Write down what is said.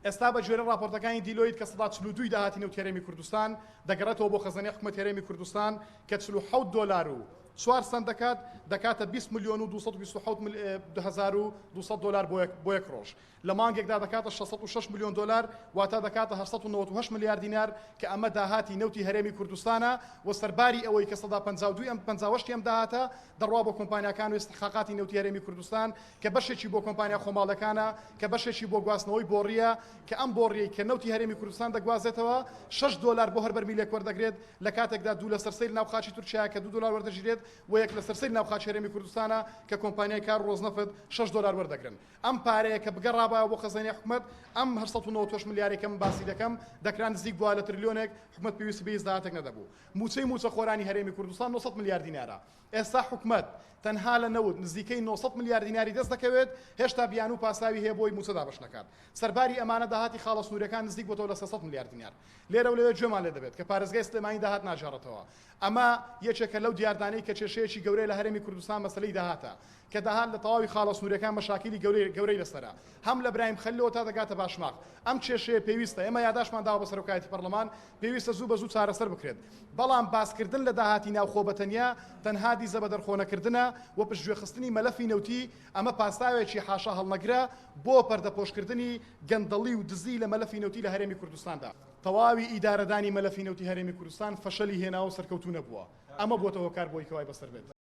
ئێستا بە گوێرە راپۆرتەکانی دیلۆیت کە 42 داهاتی نەوت هەرێمی کوردستان دەگەڕێتەوە بۆ خەزانەی حکوومەت هەرێمی کوردستان کە 47 دۆلار و 4 سنت دەکاتە 20 ملیۆن و 227,200 دلار بۆ یەک ڕۆژ لە مانگێکدا دەکاتە 606 ملیۆن دلار واتە دەکاتە 898 ملیار دینار کە ئەمە داهاتی نەوتی هەرێمی کوردستانە و سەرباری ئەوەی کە 152 ئەم داهاتە دەڕوا بۆ کۆمپانیاکان و استحقاقاتی نەوتی هەرێمی کوردستان کە بەشێکی بۆ کۆمپانیا خۆماڵەکانە کە بەشێکی بۆ گواستنەوەی بۆڕیە کە ئەم بۆڕیەی کە نەوتی هەرێمی کوردستان دەگوازێتەوە 6 دلار بۆ هەر بەرمیلێک وەردەگرێت لە کاتێکدا دوو لە سەرسەیری ناوخاچی تورکیا کە 2 دلار وەردەژێت و یەک لە سەرسەری ناوخاچ هەرێمی کوردستانە کە کۆمپانیای کار ڕۆزنەفت 6 دلار وەردەگرن ئەم پارەیە کە بگەڕابە بۆ خەزانەی حکوومەت ئەم 898 ملیارێکم باسی دەکەم دەکران نزیک بووە لە تریلیۆنێک حکوومەت پێویستی بە هیچ داهاتێک نەدەبوو موچە خۆرانی هەرێمی کوردستان 900 ملیار دینارە ئێستا حکوومەت تەنها لە نەوت نزیکەی 900 ملیار دیناری دەست دەکەوێت هێشتا بیان و پاساوی هەیە بۆی موچە دابش نەکات سەرباری ئەمانە داهاتی خاڵە سنوورەکان نزیک بۆتەوە لە 300 ملیار دینار لێرە و لەوێ گوێمان لێ دەبێت کە پارێزگای سلێمانی داهات ناژێڕێتەوە ئەمە یەکێکە لەو دیاردانەی کە کێشەیەکی گەورەی لە هەرێمی کوردستان مەسەلەی داهاتە کە داهات لە تەواوی خاڵە سنوورەکان مەشاکیلی گەورەی لەسەرە هەم لە برایم خەلیلەوە تا دەگاتە باشماق ئەم کێشەیە پێویستە ئێمە یاداشمان داوە بە سەرۆکایەتی پەرلەمان پێویستە زوو بە زوو چارەسەر بکرێت بەڵام باسکردن لە داهاتی ناوخۆ بەتەنیا تەنها دیزە بە دەرخۆنەکردنە و پشتگوێخستنی مەلەفی نەوتی ئەمە پاساوێکی حاشا هەڵنەگرە بۆ پەردەپۆشکردنی گەندەڵی و دزی لە مەلەفی نەوتی لە هەرێمی کوردستاندا تەواوی ئیدارەدانی مەلەفی نەوتی هەرێمی کوردستان فەشەلی هێناوە سەرکەوتوو نەبووە ئەمە بۆتەوە کار بۆی کەوای بەسەر بێت